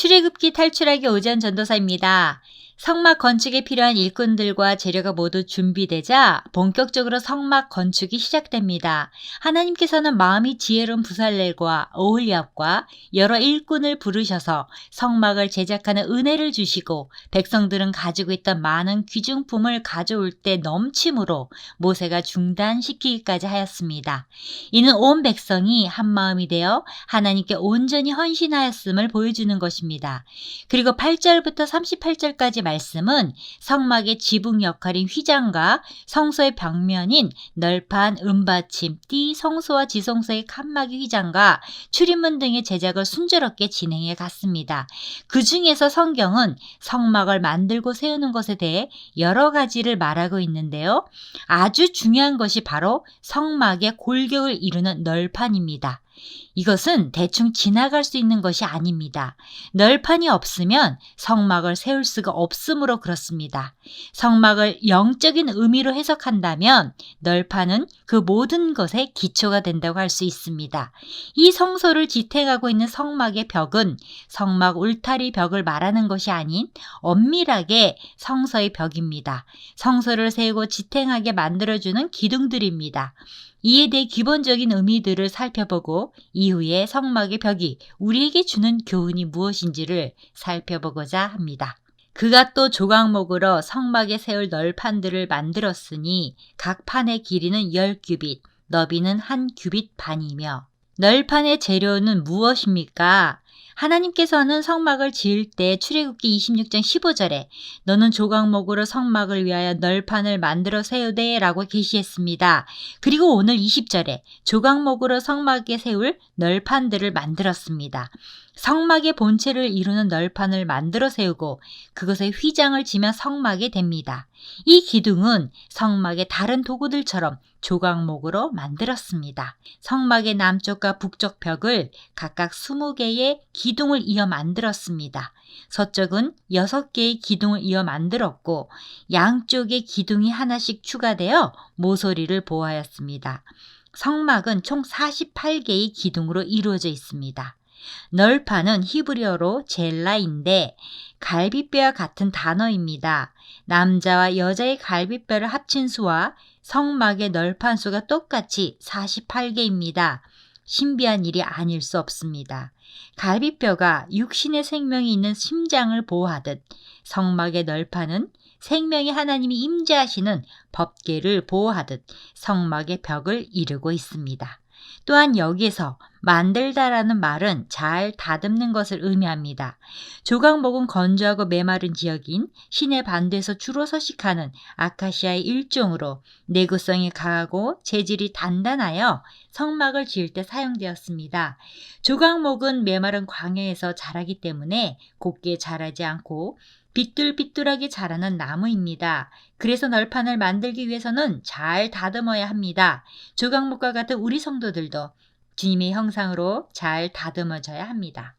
출애굽기 탈출하기 오전 전도사입니다. 성막 건축에 필요한 일꾼들과 재료가 모두 준비되자 본격적으로 성막 건축이 시작됩니다. 하나님께서는 마음이 지혜로운 부살렐과 오홀리압과 여러 일꾼을 부르셔서 성막을 제작하는 은혜를 주시고 백성들은 가지고 있던 많은 귀중품을 가져올 때 넘침으로 모세가 중단시키기까지 하였습니다. 이는 온 백성이 한 마음이 되어 하나님께 온전히 헌신하였음을 보여주는 것입니다. 그리고 8절부터 38절까지 말씀은 성막의 지붕 역할인 휘장과 성소의 벽면인 널판, 은받침, 띠, 성소와 지성소의 칸막이 휘장과 출입문 등의 제작을 순조롭게 진행해 갔습니다. 그 중에서 성경은 성막을 만들고 세우는 것에 대해 여러 가지를 말하고 있는데요. 아주 중요한 것이 바로 성막의 골격을 이루는 널판입니다. 이것은 대충 지나갈 수 있는 것이 아닙니다. 널판이 없으면 성막을 세울 수가 없으므로 그렇습니다. 성막을 영적인 의미로 해석한다면 널판은 그 모든 것의 기초가 된다고 할 수 있습니다. 이 성소를 지탱하고 있는 성막의 벽은 성막 울타리 벽을 말하는 것이 아닌 엄밀하게 성서의 벽입니다. 성소를 세우고 지탱하게 만들어주는 기둥들입니다. 이에 대해 기본적인 의미들을 살펴보고 이후에 성막의 벽이 우리에게 주는 교훈이 무엇인지를 살펴보고자 합니다. 그가 또 조각목으로 성막에 세울 널판들을 만들었으니 각 판의 길이는 10규빗, 너비는 1규빗 반이며 널판의 재료는 무엇입니까? 하나님께서는 성막을 지을 때 출애굽기 26장 15절에 너는 조각목으로 성막을 위하여 널판을 만들어 세우되 라고 계시했습니다. 그리고 오늘 20절에 조각목으로 성막에 세울 널판들을 만들었습니다. 성막의 본체를 이루는 널판을 만들어 세우고 그것에 휘장을 지면 성막이 됩니다. 이 기둥은 성막의 다른 도구들처럼 조각목으로 만들었습니다. 성막의 남쪽과 북쪽 벽을 각각 20개의 기둥을 이어 만들었습니다. 서쪽은 6개의 기둥을 이어 만들었고 양쪽에 기둥이 하나씩 추가되어 모서리를 보호하였습니다. 성막은 총 48개의 기둥으로 이루어져 있습니다. 널판은 히브리어로 젤라인데 갈비뼈와 같은 단어입니다. 남자와 여자의 갈비뼈를 합친 수와 성막의 널판 수가 똑같이 48개입니다. 신비한 일이 아닐 수 없습니다. 갈비뼈가 육신의 생명이 있는 심장을 보호하듯 성막의 널판은 생명의 하나님이 임재하시는 법궤를 보호하듯 성막의 벽을 이루고 있습니다. 또한 여기에서 만들다라는 말은 잘 다듬는 것을 의미합니다. 조각목은 건조하고 메마른 지역인 시내 반도에서 주로 서식하는 아카시아의 일종으로 내구성이 강하고 재질이 단단하여 성막을 지을 때 사용되었습니다. 조각목은 메마른 광야에서 자라기 때문에 곱게 자라지 않고 삐뚤삐뚤하게 자라는 나무입니다. 그래서 널판을 만들기 위해서는 잘 다듬어야 합니다. 조각목과 같은 우리 성도들도 주님의 형상으로 잘 다듬어져야 합니다.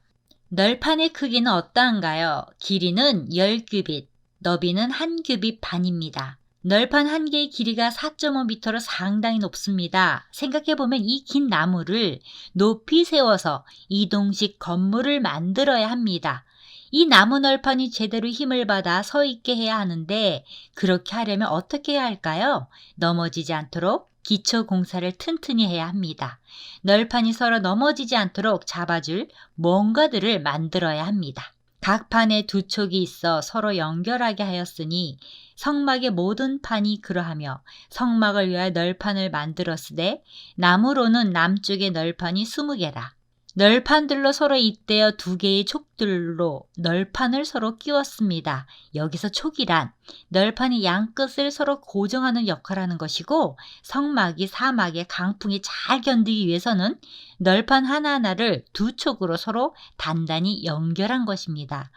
널판의 크기는 어떠한가요? 길이는 10규빗, 너비는 1규빗 반입니다. 널판 한 개의 길이가 4.5m로 상당히 높습니다. 생각해보면 이 긴 나무를 높이 세워서 이동식 건물을 만들어야 합니다. 이 나무 널판이 제대로 힘을 받아 서 있게 해야 하는데 그렇게 하려면 어떻게 해야 할까요? 넘어지지 않도록 기초 공사를 튼튼히 해야 합니다. 널판이 서로 넘어지지 않도록 잡아줄 뭔가들을 만들어야 합니다. 각 판에 두 촉이 있어 서로 연결하게 하였으니 성막의 모든 판이 그러하며 성막을 위하여 널판을 만들었으되 나무로는 남쪽의 널판이 20개라. 널판들로 서로 잇대어 2개의 촉들로 널판을 서로 끼웠습니다. 여기서 촉이란 널판이 양끝을 서로 고정하는 역할을 하는 것이고 성막이 사막의 강풍에 잘 견디기 위해서는 널판 하나하나를 2촉으로 서로 단단히 연결한 것입니다.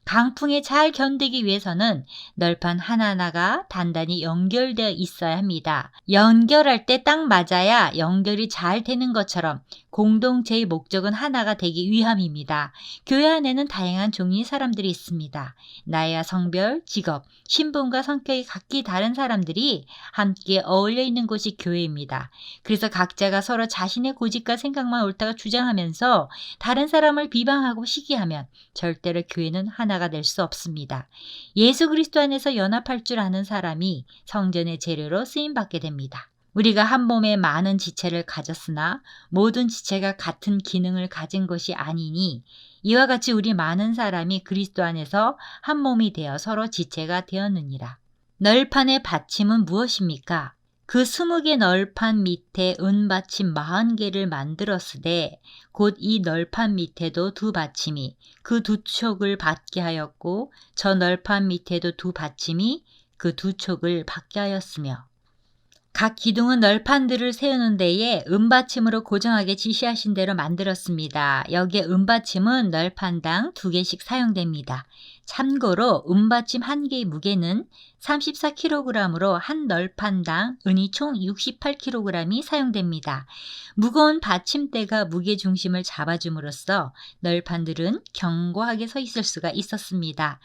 강풍에 잘 견디기 위해서는 널판 하나하나가 단단히 연결되어 있어야 합니다. 연결할 때 딱 맞아야 연결이 잘 되는 것처럼 공동체의 목적은 하나가 되기 위함입니다. 교회 안에는 다양한 종류의 사람들이 있습니다. 나이와 성별, 직업, 신분과 성격이 각기 다른 사람들이 함께 어울려 있는 곳이 교회입니다. 그래서 각자가 서로 자신의 고집과 생각만 옳다고 주장하면서 다른 사람을 비방하고 시기하면 절대로 교회는 하나가 될 수 없습니다. 예수 그리스도 안에서 연합할 줄 아는 사람이 성전의 재료로 쓰임받게 됩니다. 우리가 한 몸에 많은 지체를 가졌으나 모든 지체가 같은 기능을 가진 것이 아니니 이와 같이 우리 많은 사람이 그리스도 안에서 한 몸이 되어 서로 지체가 되었느니라. 널판의 받침은 무엇입니까? 그 20개 널판 밑에 은받침 40개를 만들었으되 곧 이 널판 밑에도 두 받침이 그 두 촉을 받게 하였고 저 널판 밑에도 두 받침이 그 두 촉을 받게 하였으며 각 기둥은 널판들을 세우는 데에 은받침으로 고정하게 지시하신 대로 만들었습니다. 여기에 은받침은 널판당 2개씩 사용됩니다. 참고로 은받침 1개의 무게는 34kg으로 한 널판당 은이 총 68kg이 사용됩니다. 무거운 받침대가 무게중심을 잡아줌으로써 널판들은 견고하게 서 있을 수가 있었습니다.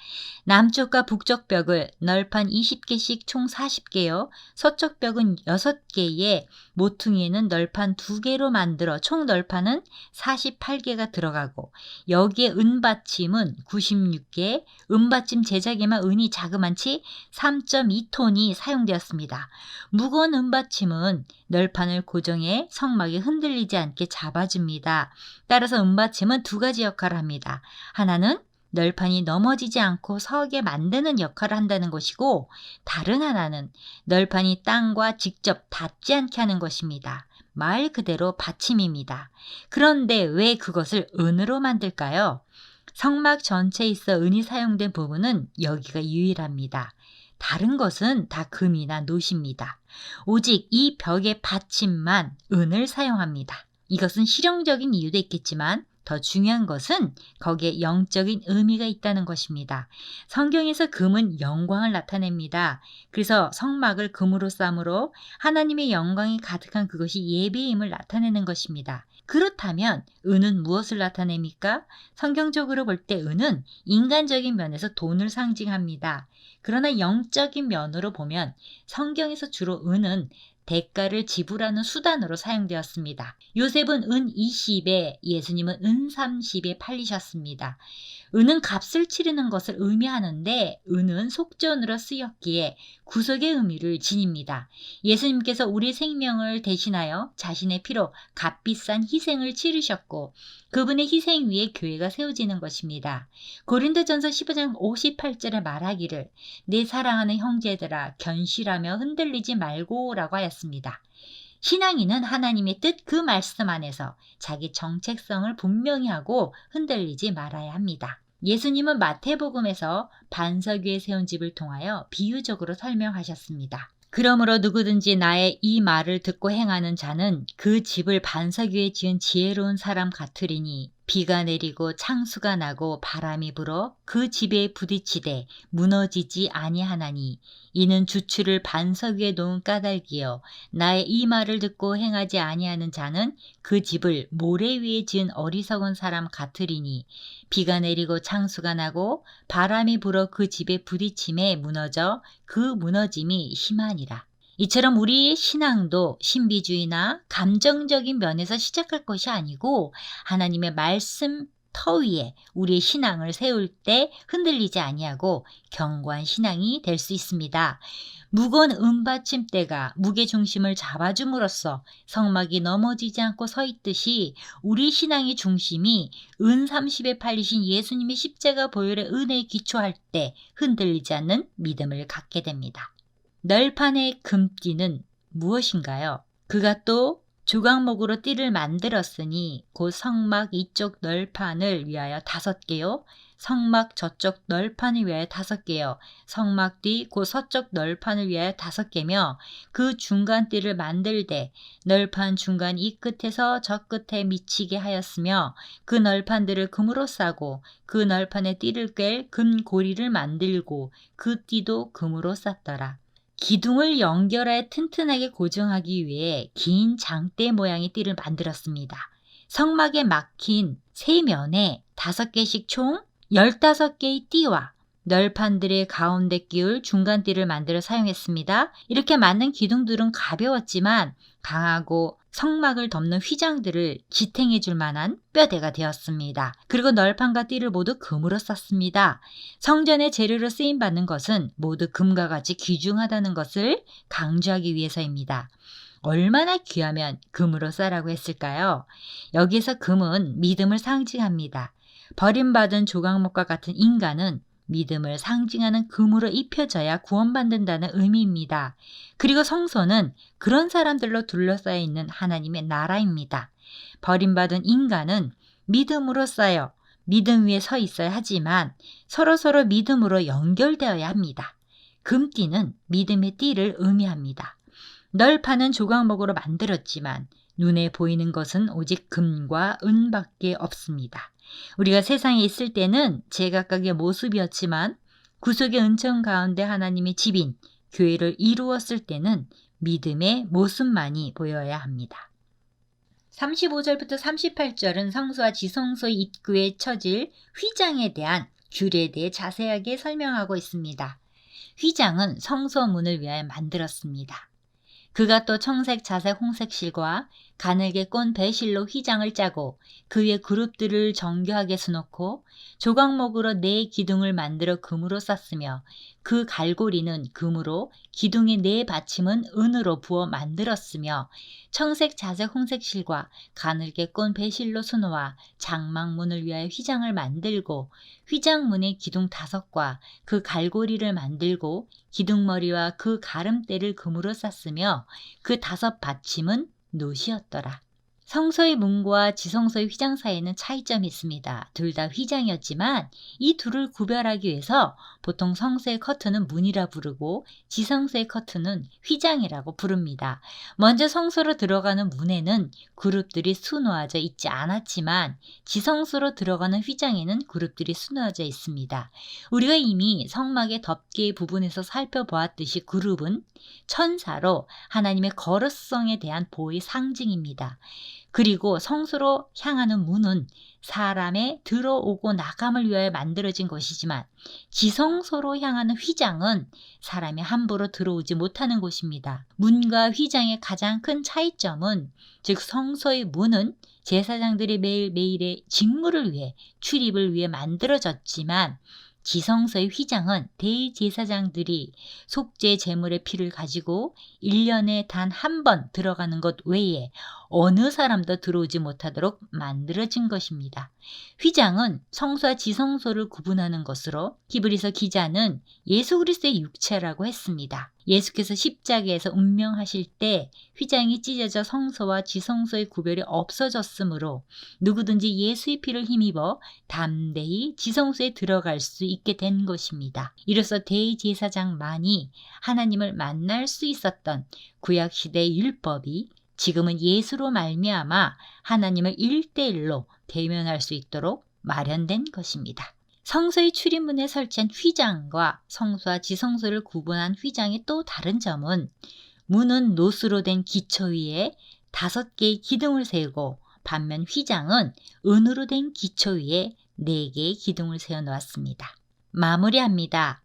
남쪽과 북쪽 벽을 널판 20개씩 총 40개요. 서쪽 벽은 6개에 모퉁이에는 널판 2개로 만들어 총 널판은 48개가 들어가고 여기에 은받침은 96개, 은받침 제작에만 은이 자그만치 3.2톤이 사용되었습니다. 무거운 은받침은 널판을 고정해 성막이 흔들리지 않게 잡아줍니다. 따라서 은받침은 2가지 역할을 합니다. 하나는 널판이 넘어지지 않고 서게 만드는 역할을 한다는 것이고 다른 하나는 널판이 땅과 직접 닿지 않게 하는 것입니다. 말 그대로 받침입니다. 그런데 왜 그것을 은으로 만들까요? 성막 전체에 있어 은이 사용된 부분은 여기가 유일합니다. 다른 것은 다 금이나 노십니다. 오직 이 벽의 받침만 은을 사용합니다. 이것은 실용적인 이유도 있겠지만 더 중요한 것은 거기에 영적인 의미가 있다는 것입니다. 성경에서 금은 영광을 나타냅니다. 그래서 성막을 금으로 쌈으로 하나님의 영광이 가득한 그것이 예배임을 나타내는 것입니다. 그렇다면 은은 무엇을 나타냅니까? 성경적으로 볼 때 은은 인간적인 면에서 돈을 상징합니다. 그러나 영적인 면으로 보면 성경에서 주로 은은 대가를 지불하는 수단으로 사용되었습니다. 요셉은 은 20에 예수님은 은 30에 팔리셨습니다. 은은 값을 치르는 것을 의미하는데 은은 속전으로 쓰였기에 구속의 의미를 지닙니다. 예수님께서 우리 생명을 대신하여 자신의 피로 값비싼 희생을 치르셨고 그분의 희생 위에 교회가 세워지는 것입니다. 고린도전서 15장 58절에 말하기를 내 사랑하는 형제들아 견실하며 흔들리지 말고 라고 하였습니다. 신앙인은 하나님의 뜻 그 말씀 안에서 자기 정체성을 분명히 하고 흔들리지 말아야 합니다. 예수님은 마태복음에서 반석 위에 세운 집을 통하여 비유적으로 설명하셨습니다. 그러므로 누구든지 나의 이 말을 듣고 행하는 자는 그 집을 반석 위에 지은 지혜로운 사람 같으리니 비가 내리고 창수가 나고 바람이 불어 그 집에 부딪히되 무너지지 아니하나니 이는 주추를 반석 위에 놓은 까닭이요 나의 이 말을 듣고 행하지 아니하는 자는 그 집을 모래 위에 지은 어리석은 사람 같으리니 비가 내리고 창수가 나고 바람이 불어 그 집에 부딪힘에 무너져 그 무너짐이 심하니라. 이처럼 우리의 신앙도 신비주의나 감정적인 면에서 시작할 것이 아니고 하나님의 말씀 터 위에 우리의 신앙을 세울 때 흔들리지 아니하고 견고한 신앙이 될 수 있습니다. 무거운 은받침대가 무게중심을 잡아줌으로써 성막이 넘어지지 않고 서 있듯이 우리 신앙의 중심이 은 30에 팔리신 예수님의 십자가 보혈의 은혜에 기초할 때 흔들리지 않는 믿음을 갖게 됩니다. 널판의 금띠는 무엇인가요? 그가 또 조각목으로 띠를 만들었으니 곧 성막 이쪽 널판을 위하여 5개요. 성막 저쪽 널판을 위하여 5개요. 성막 뒤 곧 서쪽 널판을 위하여 5개며 그 중간 띠를 만들되 널판 중간 이 끝에서 저 끝에 미치게 하였으며 그 널판들을 금으로 싸고 그 널판에 띠를 꿰 금 고리를 만들고 그 띠도 금으로 쌌더라. 기둥을 연결하여 튼튼하게 고정하기 위해 긴 장대 모양의 띠를 만들었습니다. 성막에 막힌 세 면에 5개씩 총 15개의 띠와 널판들의 가운데 끼울 중간 띠를 만들어 사용했습니다. 이렇게 만든 기둥들은 가벼웠지만 강하고 성막을 덮는 휘장들을 지탱해 줄 만한 뼈대가 되었습니다. 그리고 널판과 띠를 모두 금으로 쌌습니다. 성전의 재료로 쓰임받는 것은 모두 금과 같이 귀중하다는 것을 강조하기 위해서입니다. 얼마나 귀하면 금으로 싸라고 했을까요? 여기서 금은 믿음을 상징합니다. 버림받은 조각목과 같은 인간은 믿음을 상징하는 금으로 입혀져야 구원받는다는 의미입니다. 그리고 성소는 그런 사람들로 둘러싸여 있는 하나님의 나라입니다. 버림받은 인간은 믿음으로 쌓여 믿음 위에 서 있어야 하지만 서로서로 믿음으로 연결되어야 합니다. 금띠는 믿음의 띠를 의미합니다. 널판은 조각목으로 만들었지만 눈에 보이는 것은 오직 금과 은밖에 없습니다. 우리가 세상에 있을 때는 제각각의 모습이었지만 구속의 은총 가운데 하나님의 집인 교회를 이루었을 때는 믿음의 모습만이 보여야 합니다. 35절부터 38절은 성소와 지성소의 입구에 쳐질 휘장에 대한 규례에 대해 자세하게 설명하고 있습니다. 휘장은 성소문을 위하여 만들었습니다. 그가 또 청색, 자색, 홍색 실과 가늘게 꼰 배실로 휘장을 짜고 그 위에 그룹들을 정교하게 수놓고 조각목으로 4기둥을 만들어 금으로 쌌으며 그 갈고리는 금으로 기둥의 4받침은 은으로 부어 만들었으며 청색, 자색, 홍색 실과 가늘게 꼰 배실로 수놓아 장막문을 위하여 휘장을 만들고 휘장문의 기둥 5과 그 갈고리를 만들고 기둥머리와 그 가름대를 금으로 쌌으며 그 5받침은 노시였더라. 성소의 문과 지성소의 휘장 사이에는 차이점이 있습니다. 둘 다 휘장이었지만 이 둘을 구별하기 위해서 보통 성소의 커튼은 문이라 부르고 지성소의 커튼은 휘장이라고 부릅니다. 먼저 성소로 들어가는 문에는 그룹들이 수놓아져 있지 않았지만 지성소로 들어가는 휘장에는 그룹들이 수놓아져 있습니다. 우리가 이미 성막의 덮개 부분에서 살펴보았듯이 그룹은 천사로 하나님의 거룩성에 대한 보호의 상징입니다. 그리고 성소로 향하는 문은 사람의 들어오고 나감을 위하여 만들어진 것이지만 지성소로 향하는 휘장은 사람이 함부로 들어오지 못하는 곳입니다. 문과 휘장의 가장 큰 차이점은 즉 성소의 문은 제사장들이 매일매일의 직무를 위해 출입을 위해 만들어졌지만 지성소의 휘장은 대제사장들이 속죄 제물의 피를 가지고 1년에 단 한 번 들어가는 것 외에 어느 사람도 들어오지 못하도록 만들어진 것입니다. 휘장은 성소와 지성소를 구분하는 것으로 히브리서 기자는 예수 그리스도의 육체라고 했습니다. 예수께서 십자가에서 운명하실 때 휘장이 찢어져 성소와 지성소의 구별이 없어졌으므로 누구든지 예수의 피를 힘입어 담대히 지성소에 들어갈 수 있게 된 것입니다. 이로써 대제사장만이 하나님을 만날 수 있었던 구약시대의 율법이 지금은 예수로 말미암아 하나님을 1대1로 대면할 수 있도록 마련된 것입니다. 성소의 출입문에 설치한 휘장과 성소와 지성소를 구분한 휘장의 또 다른 점은 문은 노수로 된 기초 위에 5개의 기둥을 세우고 반면 휘장은 은으로 된 기초 위에 4개의 기둥을 세워 놓았습니다. 마무리합니다.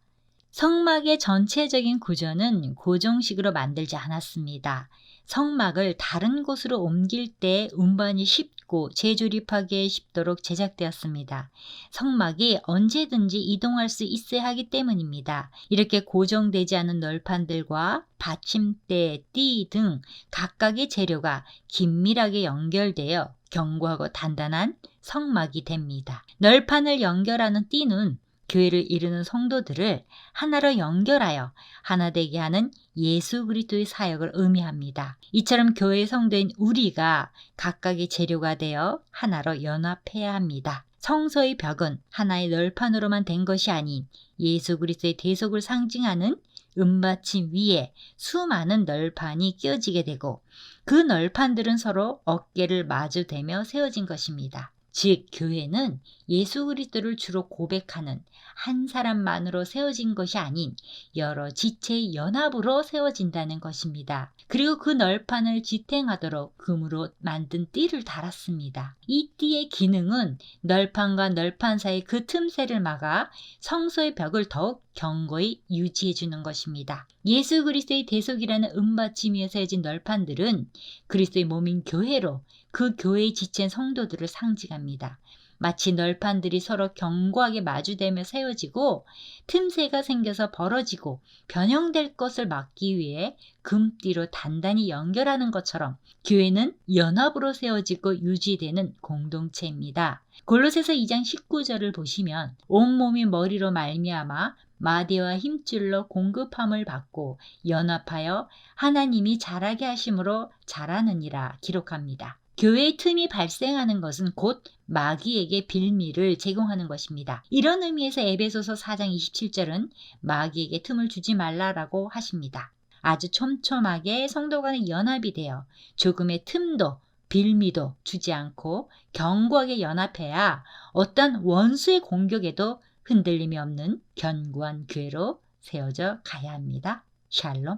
성막의 전체적인 구조는 고정식으로 만들지 않았습니다. 성막을 다른 곳으로 옮길 때 운반이 쉽고 재조립하기 쉽도록 제작되었습니다. 성막이 언제든지 이동할 수 있어야 하기 때문입니다. 이렇게 고정되지 않은 널판들과 받침대, 띠 등 각각의 재료가 긴밀하게 연결되어 견고하고 단단한 성막이 됩니다. 널판을 연결하는 띠는 교회를 이루는 성도들을 하나로 연결하여 하나 되게 하는 예수 그리스도의 사역을 의미합니다. 이처럼 교회의 성도인 우리가 각각의 재료가 되어 하나로 연합해야 합니다. 성소의 벽은 하나의 널판으로만 된 것이 아닌 예수 그리스도의 대속을 상징하는 은받침 위에 수많은 널판이 끼어지게 되고 그 널판들은 서로 어깨를 마주대며 세워진 것입니다. 즉 교회는 예수 그리스도를 주로 고백하는 한 사람만으로 세워진 것이 아닌 여러 지체의 연합으로 세워진다는 것입니다. 그리고 그 널판을 지탱하도록 금으로 만든 띠를 달았습니다. 이 띠의 기능은 널판과 널판 사이 그 틈새를 막아 성소의 벽을 더욱 견고히 유지해 주는 것입니다. 예수 그리스도의 대속이라는 은받침 위에 세워진 널판들은 그리스도의 몸인 교회로 그 교회의 지체인 성도들을 상징합니다. 마치 널판들이 서로 견고하게 마주대며 세워지고 틈새가 생겨서 벌어지고 변형될 것을 막기 위해 금띠로 단단히 연결하는 것처럼 교회는 연합으로 세워지고 유지되는 공동체입니다. 골로새서 2장 19절을 보시면 온몸이 머리로 말미암아 마디와 힘줄로 공급함을 받고 연합하여 하나님이 자라게 하심으로 자라느니라 기록합니다. 교회의 틈이 발생하는 것은 곧 마귀에게 빌미를 제공하는 것입니다. 이런 의미에서 에베소서 4장 27절은 마귀에게 틈을 주지 말라라고 하십니다. 아주 촘촘하게 성도 간의 연합이 되어 조금의 틈도 빌미도 주지 않고 견고하게 연합해야 어떤 원수의 공격에도 흔들림이 없는 견고한 교회로 세워져 가야 합니다. 샬롬.